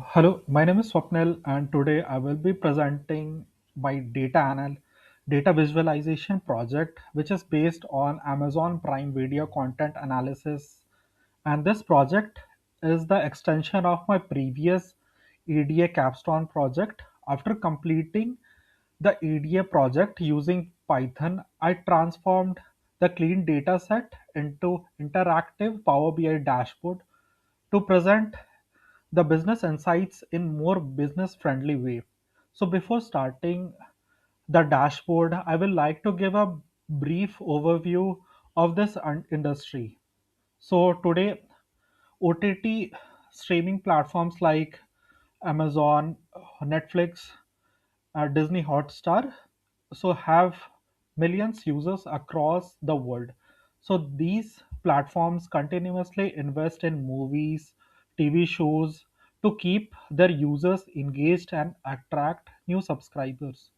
Hello, my name is Swapnil, and today I will be presenting my data visualization project, which is based on Amazon Prime Video content analysis. And this project is the extension of my previous EDA Capstone project. After completing the EDA project using Python, I transformed the clean data set into interactive Power BI dashboard to present the business insights in more business friendly way. So before starting the dashboard, I will like to give a brief overview of this industry. So today, OTT streaming platforms like Amazon, Netflix, Disney Hotstar, so have millions users across the world. So these platforms continuously invest in movies, TV shows to keep their users engaged and attract new subscribers.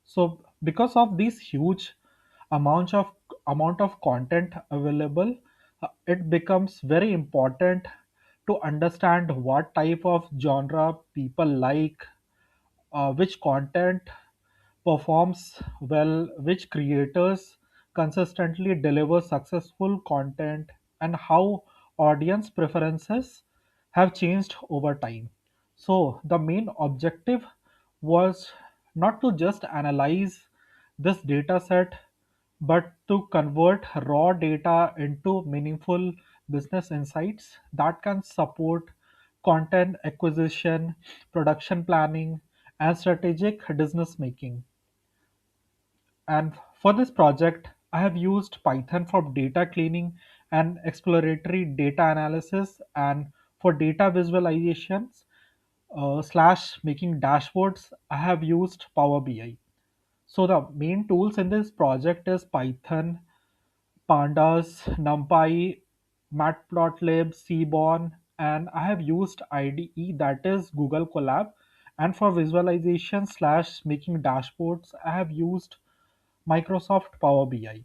So because of this huge amount of amount of content available, it becomes very important to understand what type of genre people like, which content performs well, which creators consistently deliver successful content, and how audience preferences have changed over time. So, the main objective was not to just analyze this data set, but to convert raw data into meaningful business insights that can support content acquisition, production planning, and strategic business making. And for this project, I have used Python for data cleaning and exploratory data analysis, and for data visualizations slash making dashboards, I have used Power BI. So the main tools in this project is Python, Pandas, NumPy, Matplotlib, Seaborn, and I have used IDE, that is Google Colab. And for visualization slash making dashboards, I have used Microsoft Power BI.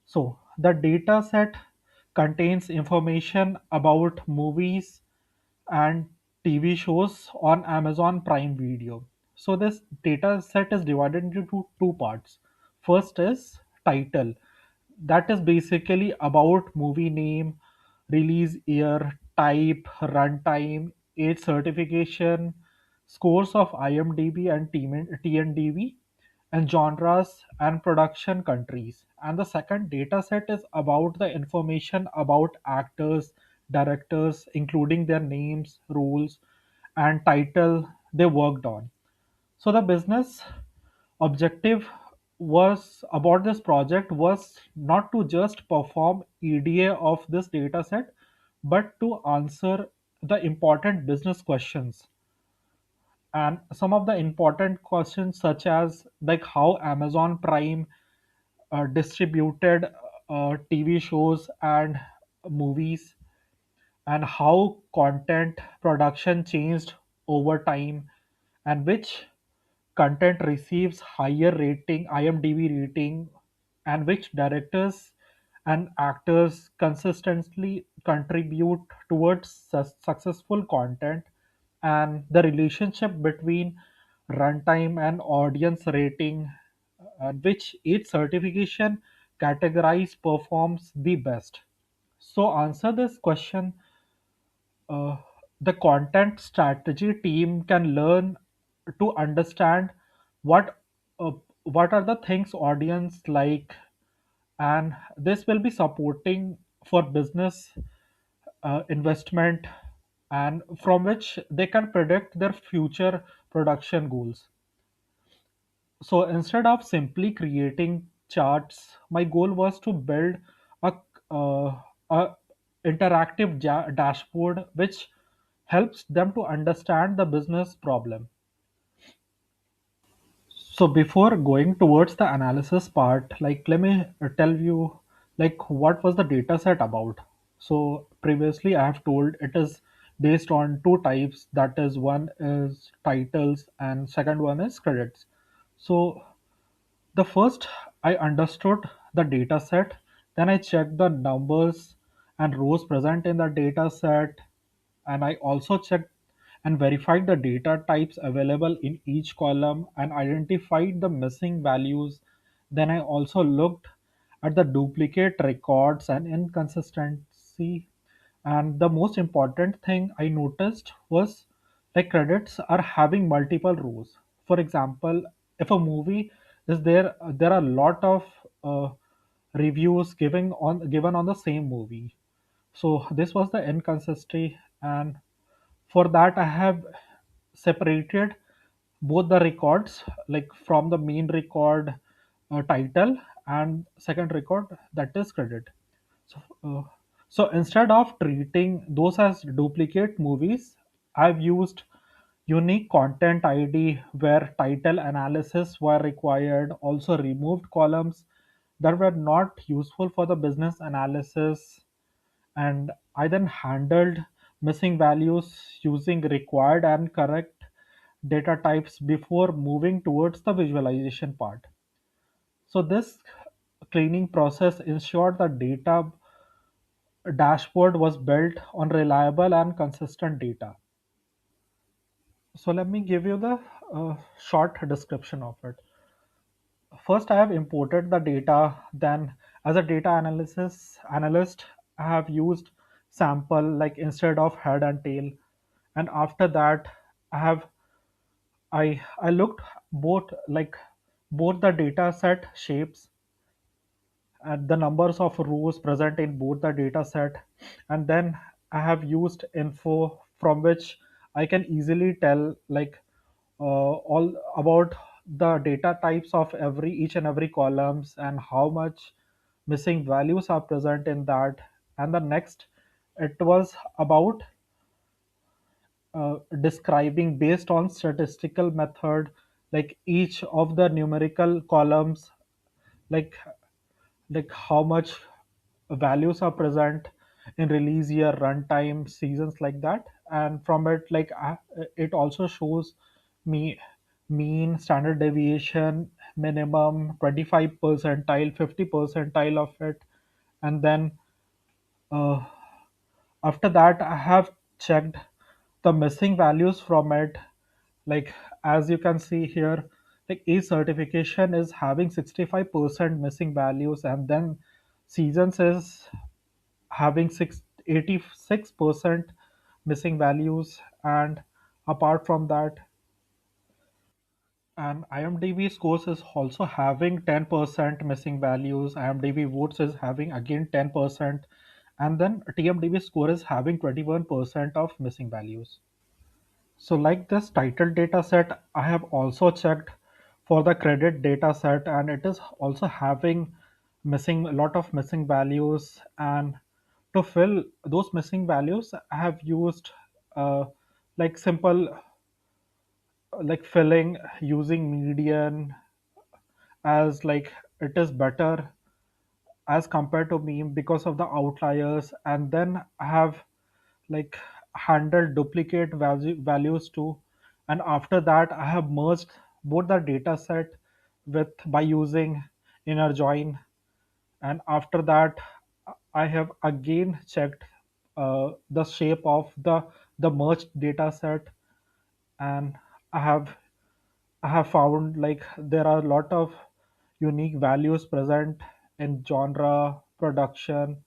So the data set contains information about movies and TV shows on Amazon Prime Video. So this data set is divided into two parts. First is title. That is basically about movie name, release year, type, runtime, age certification, scores of IMDb and TNDB, and genres and production countries. And the second data set is about the information about actors, directors, including their names, roles, and title they worked on. So the business objective was about this project was not to just perform EDA of this data set, but to answer the important business questions. And some of the important questions, such as like how Amazon Prime distributed TV shows and movies, and how content production changed over time, and which content receives higher rating IMDb rating, and which directors and actors consistently contribute towards successful content, and the relationship between runtime and audience rating, which each certification categories performs the best. So answer this question, uh, the content strategy team can learn to understand what uh, what are the things audience like, and this will be supporting for business investment, and from which they can predict their future production goals. So instead of simply creating charts, my goal was to build a, a interactive dashboard which helps them to understand the business problem. So before going towards the analysis part, like let me tell you like what was the data set about. So previously I have told it is based on two types, that is one is titles and second one is credits. So the first, I understood the data set, then I checked the numbers and rows present in the data set, and I also checked and verified the data types available in each column and identified the missing values. Then I also looked at the duplicate records and inconsistency. And the most important thing I noticed was like credits are having multiple rows. For example, if a movie is there, there are a lot of uh, reviews given on the same movie. So this was the inconsistency, and for that I have separated both the records, like from the main record title and second record, that is credit. So, so instead of treating those as duplicate movies, I've used unique content ID where title analysis were required, also removed columns that were not useful for the business analysis, and I then handled missing values using required and correct data types before moving towards the visualization part. So this cleaning process ensured the data dashboard was built on reliable and consistent data. So let me give you the short description of it. First, I have imported the data. Then, as a data analysis analyst, I have used sample like instead of head and tail. And after that, I have I looked both the data set shapes and the numbers of rows present in both the data set, and then I have used info from which I can easily tell all about the data types of every each and every columns and how much missing values are present in that. And the next, it was about describing based on statistical method like each of the numerical columns, like how much values are present in release year, runtime, seasons, like that. And from it, it also shows me mean, standard deviation, minimum, 25 percentile, 50 percentile of it. And then uh, after that I have checked the missing values from it. Like as you can see here, like each certification is having 65% missing values, and then seasons is having 86% missing values. And apart from that, and IMDb scores is also having 10% missing values. IMDb votes is having again 10%, and then TMDB score is having 21% of missing values. So like this title data set, I have also checked for the credit data set, and it is also having missing a lot of missing values. And to fill those missing values, I have used uh, simple like filling using median, as like it is better as compared to meme because of the outliers. And then I have like handled duplicate values too. And after that I have merged both the data set with by using inner join. And after that I have again checked the shape of the merged data set. And i have I have found like there are a lot of unique values present in genre, production.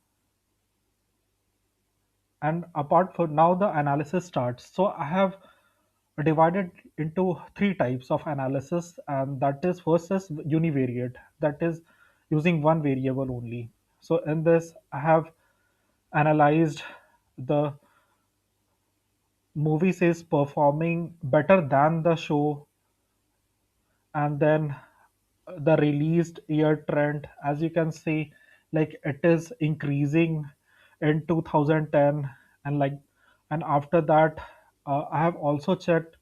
And apart from now, the analysis starts. So I have divided into three types of analysis, and that is first is univariate, that is using one variable only. So in this, I have analyzed the movies is performing better than the show, and then the released year trend, as you can see, like it is increasing in 2010. And and after that I have also checked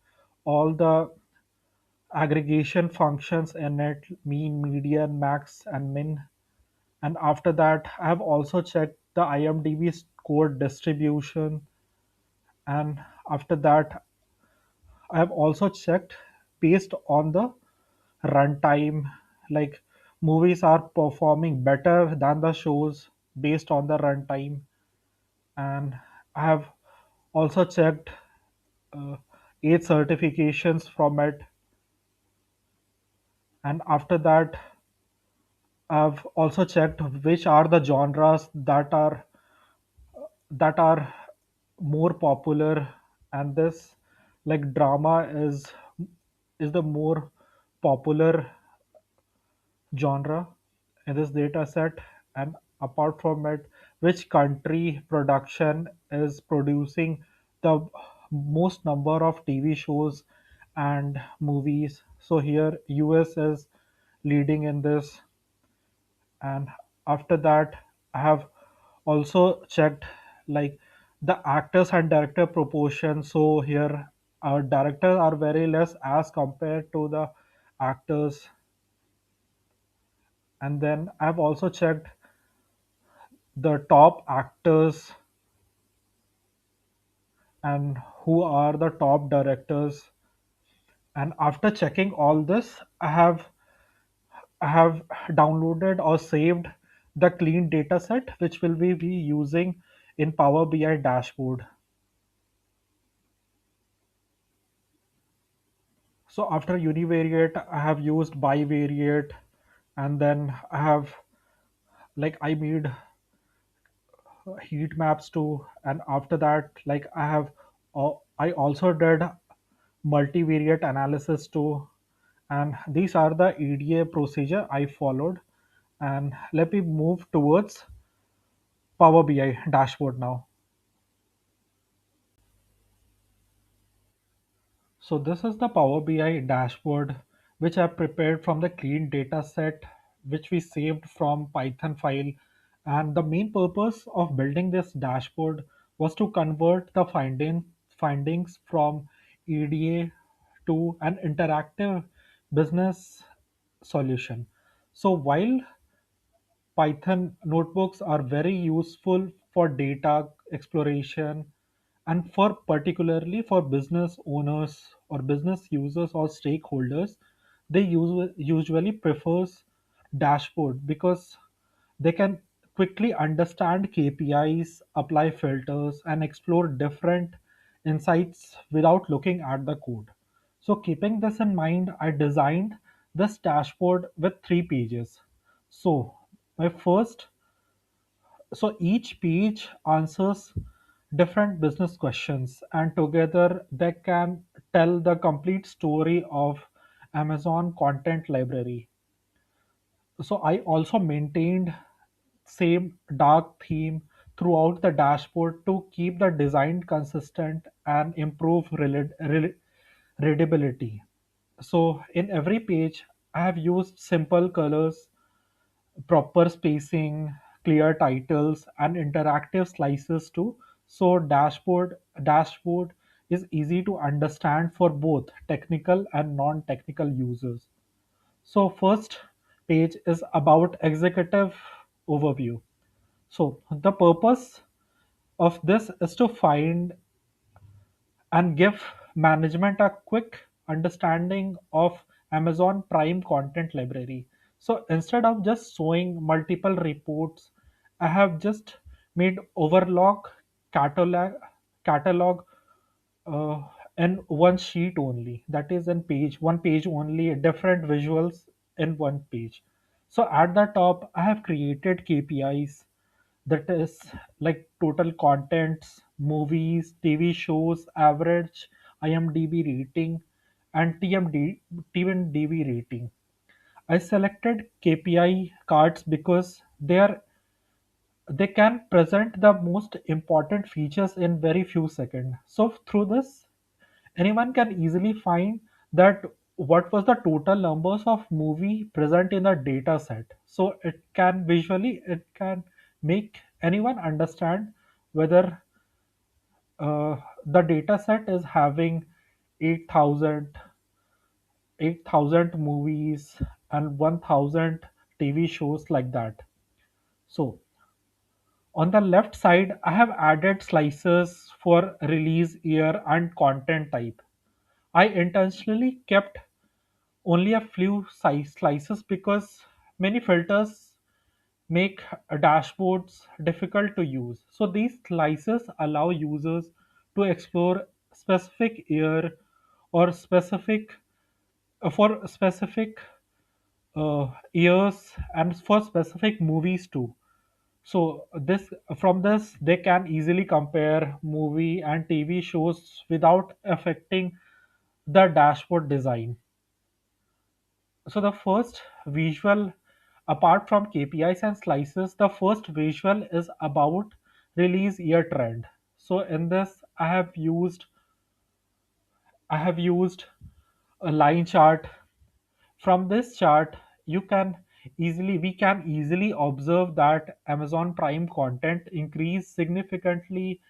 all the aggregation functions in it, mean, median, max, and min. And after that I have also checked the IMDb score distribution. And after that I have also checked based on the runtime, like movies are performing better than the shows based on the runtime. And I have also checked 8 certifications from it. And after that, I've also checked which are the genres that are more popular, and this, like, drama is the more popular genre in this data set. And apart from it, which country production is producing the most number of TV shows and movies. So here US is leading in this. And after that, I have also checked, like, the actors and director proportion. So here our directors are very less as compared to the actors. And then I've also checked the top actors and who are the top directors. And after checking all this, I have downloaded or saved the clean data set, which will be using in Power BI dashboard. So after univariate, I have used bivariate, and then I made heat maps too. And after that, like, I also did multivariate analysis too. And these are the EDA procedure I followed. And let me move towards Power BI dashboard now. So this is the Power BI dashboard which I prepared from the clean data set which we saved from Python file. And the main purpose of building this dashboard was to convert the findings from EDA to an interactive business solution. So while Python notebooks are very useful for data exploration and for particularly for business owners or business users or stakeholders. They usually prefers dashboard because they can quickly understand KPIs, apply filters, and explore different insights without looking at the code. So, keeping this in mind, I designed this dashboard with 3 pages. So, my first, so each page answers different business questions, and together they can tell the complete story of Amazon content library. So I also maintained same dark theme throughout the dashboard to keep the design consistent and improve readability. So in every page, I have used simple colors, proper spacing, clear titles, and interactive slices too. So dashboard is easy to understand for both technical and non-technical users. So first page is about executive overview. So the purpose of this is to find and give management a quick understanding of Amazon Prime content library. So instead of just showing multiple reports, I have just made overlock catalog uh, in one sheet only. That is in one page only, different visuals in one page. So at the top, I have created KPIs, that is like total contents, movies, TV shows, average IMDb rating, and TMDB rating. I selected KPI cards because they can present the most important features in very few seconds. So through this, anyone can easily find that what was the total numbers of movie present in the data set. So it can make anyone understand whether the data set is having 8,000 8,000 movies and 1,000 TV shows, like that. So on the left side, I have added slices for release year and content type. I intentionally kept only a few size slices because many filters make dashboards difficult to use. So these slices allow users to explore specific year or specific for specific years and for specific movies too. So this from this they can easily compare movie and TV shows without affecting the dashboard design. So the first visual, apart from KPIs and slices, the first visual is about release year trend. So in this I have used a line chart. From this chart we can easily observe that Amazon Prime content increased significantly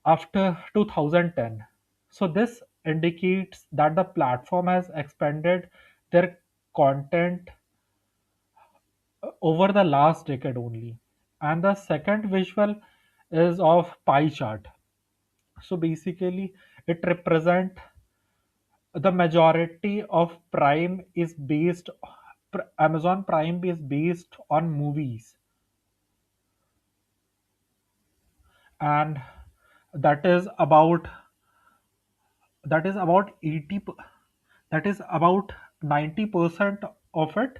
after 2010. So this indicates that the platform has expanded their content over the last decade only. And the second visual is of pie chart. So basically it represent the majority of Prime is based Amazon Prime is based on movies, and that is about that is about 80 that is about 90% of it,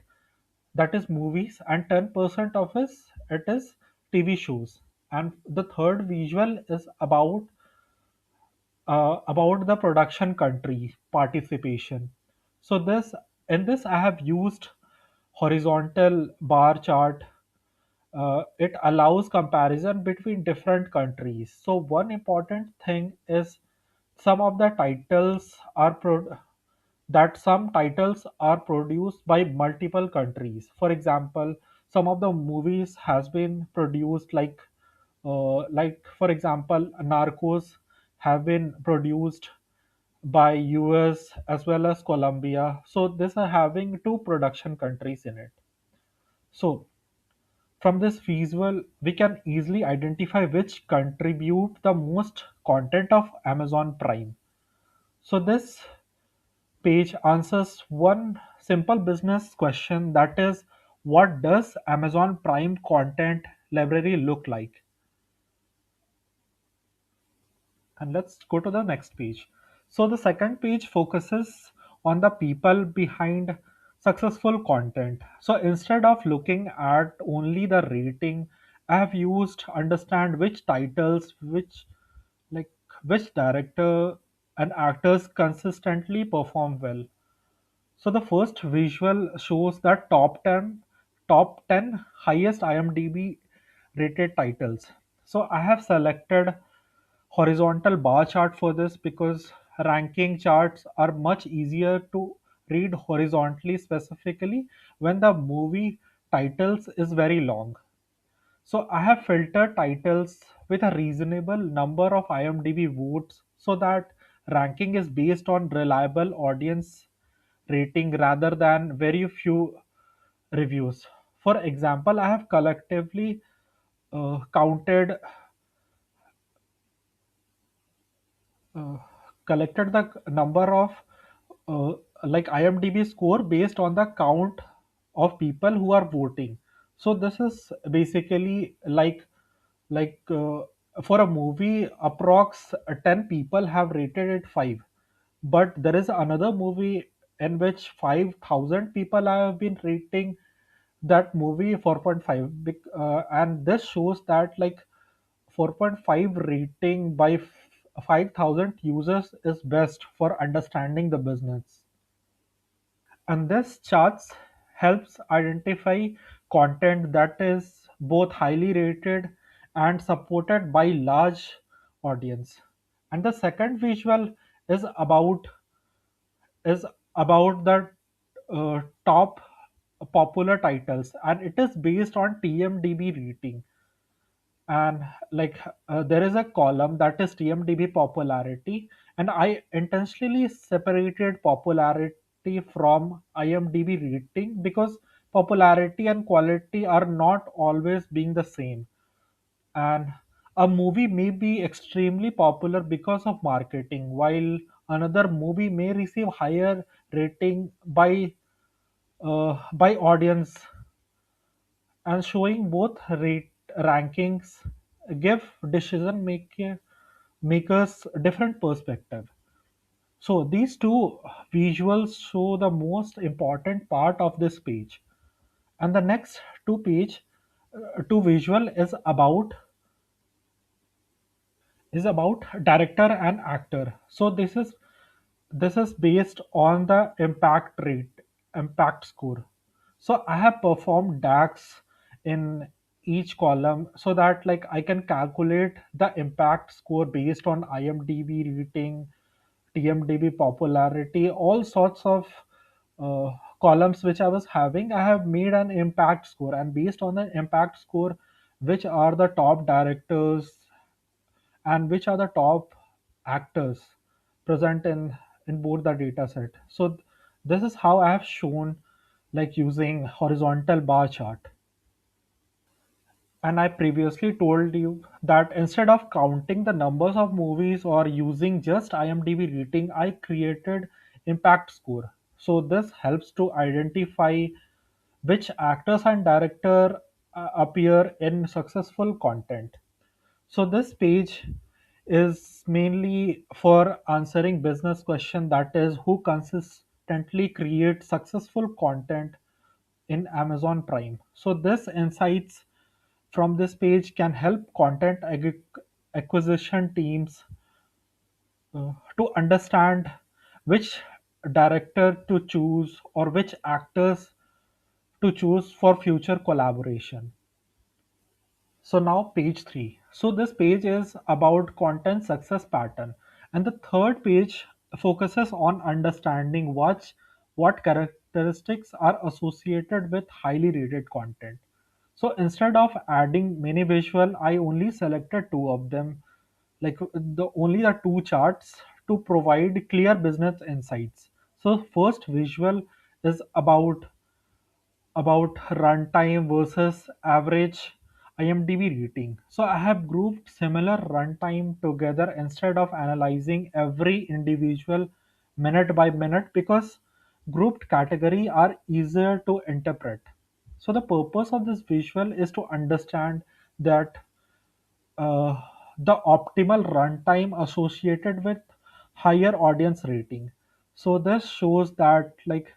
that is movies, and 10% of it is TV shows. And the third visual is about the production country participation. So this in this I have used horizontal bar chart. It allows comparison between different countries. So one important thing is some of the titles are some titles are produced by multiple countries. For example, some of the movies has been produced like for example, Narcos have been produced by US as well as Colombia. So this are having two production countries in it. So from this visual, we can easily identify which contribute the most content of Amazon Prime. So this page answers one simple business question, that is, what does Amazon Prime content library look like? And let's go to the next page. So the second page focuses on the people behind successful content. So instead of looking at only the rating, I have used understand which titles, like which director and actors consistently perform well. So the first visual shows the top ten highest IMDb rated titles. So I have selected horizontal bar chart for this because ranking charts are much easier to read horizontally, specifically when the movie titles is very long. So I have filtered titles with a reasonable number of IMDb votes so that ranking is based on reliable audience rating rather than very few reviews. For example, I have collectively counted uh, collected the number of uh, like IMDb score based on the count of people who are voting. So this is basically like for a movie, approx 10 people have rated it 5, but there is another movie in which 5,000 people have been rating that movie 4.5, and this shows that like 4.5 rating by 5,000 users is best for understanding the business. And this charts helps identify content that is both highly rated and supported by large audience. And the second visual is about the top popular titles, and it is based on TMDB rating. And there is a column that is TMDB popularity, and I intentionally separated popularity from IMDb rating because popularity and quality are not always being the same. And a movie may be extremely popular because of marketing, while another movie may receive higher rating by audience. And showing both rate rankings give decision makers different perspective. So these two visuals show the most important part of this page. And the next two visual is about director and actor. So this is based on the impact score. So I have performed DAX in each column so that like I can calculate the impact score based on IMDb rating, TMDB popularity, all sorts of uh, columns which I was having. I have made an impact score, and based on the impact score, which are the top directors and which are the top actors present in both the data set. So this is how I have shown, like using horizontal bar chart. And I previously told you that instead of counting the numbers of movies or using just IMDb rating, I created impact score. So this helps to identify which actors and director appear in successful content. So this page is mainly for answering business question, that is who consistently create successful content in Amazon Prime. So this insights from this page can help acquisition teams to understand which director to choose or which actors to choose for future collaboration. So now page 3. So this page is about content success pattern, and the third page focuses on understanding what characteristics are associated with highly rated content. So instead of adding many visual, I only selected two of them, like the two charts to provide clear business insights. So first visual is about runtime versus average IMDb rating. So I have grouped similar runtime together instead of analyzing every individual minute by minute, because grouped category are easier to interpret. So the purpose of this visual is to understand that uh, the optimal runtime associated with higher audience rating. So this shows that like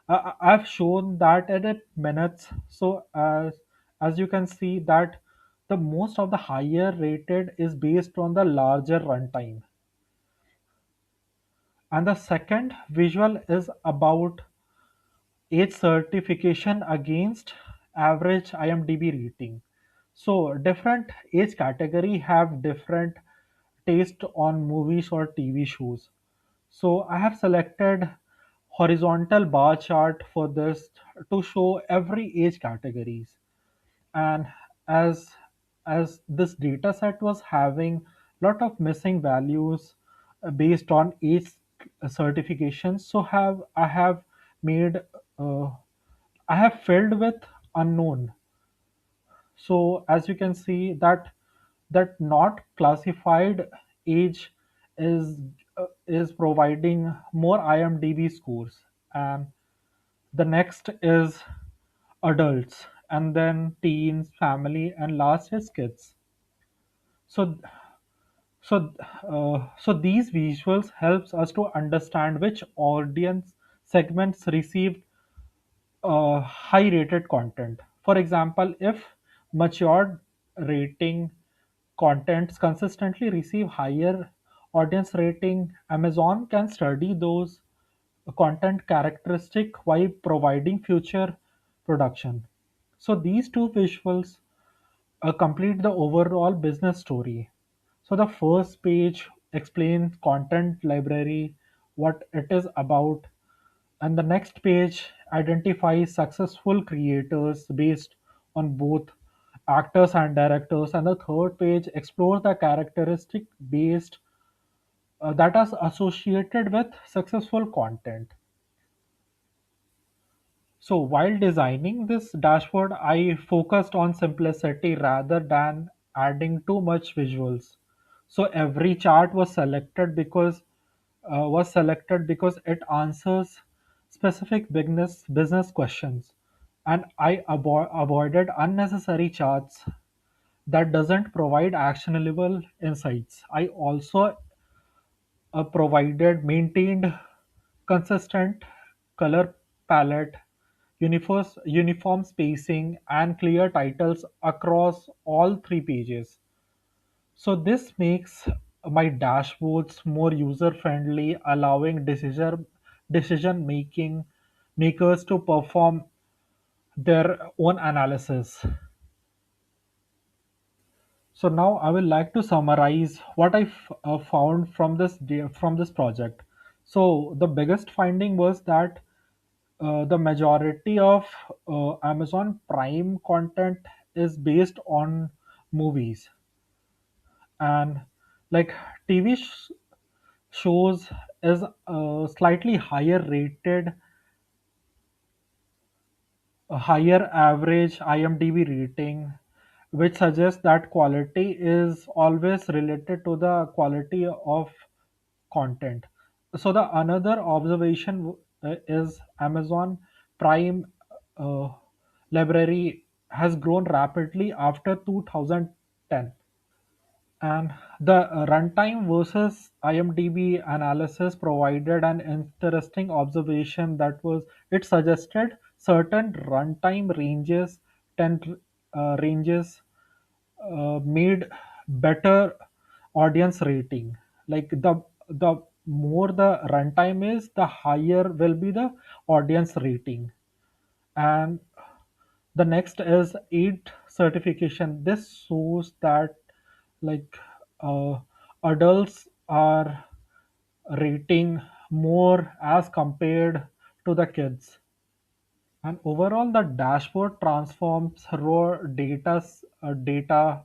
I've shown that at minutes. So as you can see that the most of the higher rated is based on the larger runtime. And the second visual is about age certification against average IMDb rating. So different age category have different taste on movies or TV shows. So I have selected horizontal bar chart for this to show every age categories. And as as this data set was having lot of missing values based on age certifications, so have I have made uh, I have filled with unknown. So as you can see that not classified age is providing more IMDb scores, and the next is adults, and then teens, family, and last is kids. So so these visuals helps us to understand which audience segments received high rated content. For example, if matured rating contents consistently receive higher audience rating, Amazon can study those content characteristic while providing future production. So these two visuals complete the overall business story. So the first page explains content library, what it is about, and the next page identifies successful creators based on both actors and directors, and the third page explores the characteristic based that is associated with successful content. So while designing this dashboard, I focused on simplicity rather than adding too much visuals. So every chart was selected because it answers specific business questions, and I avoided unnecessary charts that doesn't provide actionable insights. I also provided maintained consistent color palette, uniform spacing, and clear titles across all three pages. So this makes my dashboards more user friendly, allowing decision making makers to perform their own analysis. So now I will like to summarize what I found from from this project. So the biggest finding was that the majority of Amazon Prime content is based on movies, and like TV shows is slightly a higher average IMDb rating, which suggests that quality is always related to the quality of content. So the another observation is Amazon Prime uh, library has grown rapidly after 2010. And the runtime versus IMDb analysis provided an interesting observation that was it suggested certain runtime ranges, 10 ranges made better audience rating. Like the more the runtime is, the higher will be the audience rating. And the next is 8 certification. This shows that like uh, adults are rating more as compared to the kids. And overall, the dashboard transforms data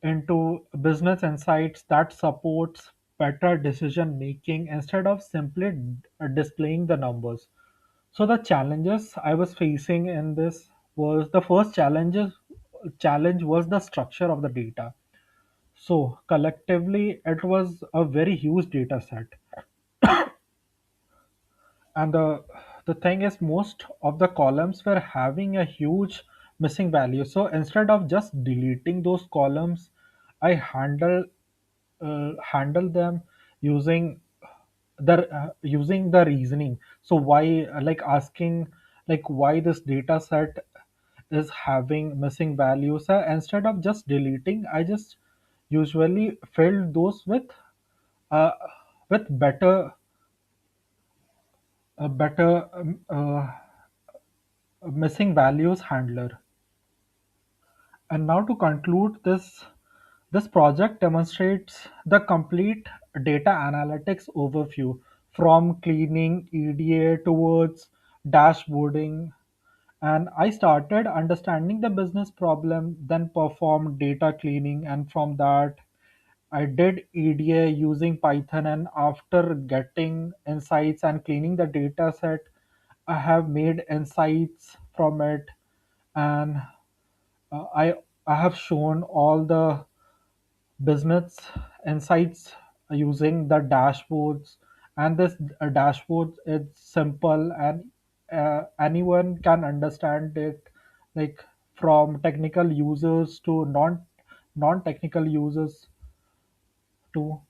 into business insights that supports better decision making instead of simply displaying the numbers. So the challenges I was facing in this was the first challenge was the structure of the data. So collectively, it was a very huge data set, and the thing is, most of the columns were having a huge missing value. So instead of just deleting those columns, I handle them using using the reasoning. So why like asking like why this data set is having missing values. Instead of just deleting, I just usually filled those uh, with better missing values handler. And now to conclude this project demonstrates the complete data analytics overview from cleaning EDA towards dashboarding. And I started understanding the business problem, then performed data cleaning, and from that, I did EDA using Python. And after getting insights and cleaning the data set, I have made insights from it, and uh, I I have shown all the business insights using the dashboards. And this dashboard is simple, and anyone can understand it, like from technical users to non-technical users too.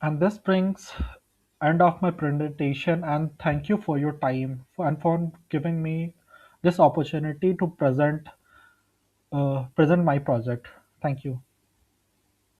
And this brings end of my presentation, and thank you for your time and for giving me this opportunity to present my project. Thank you.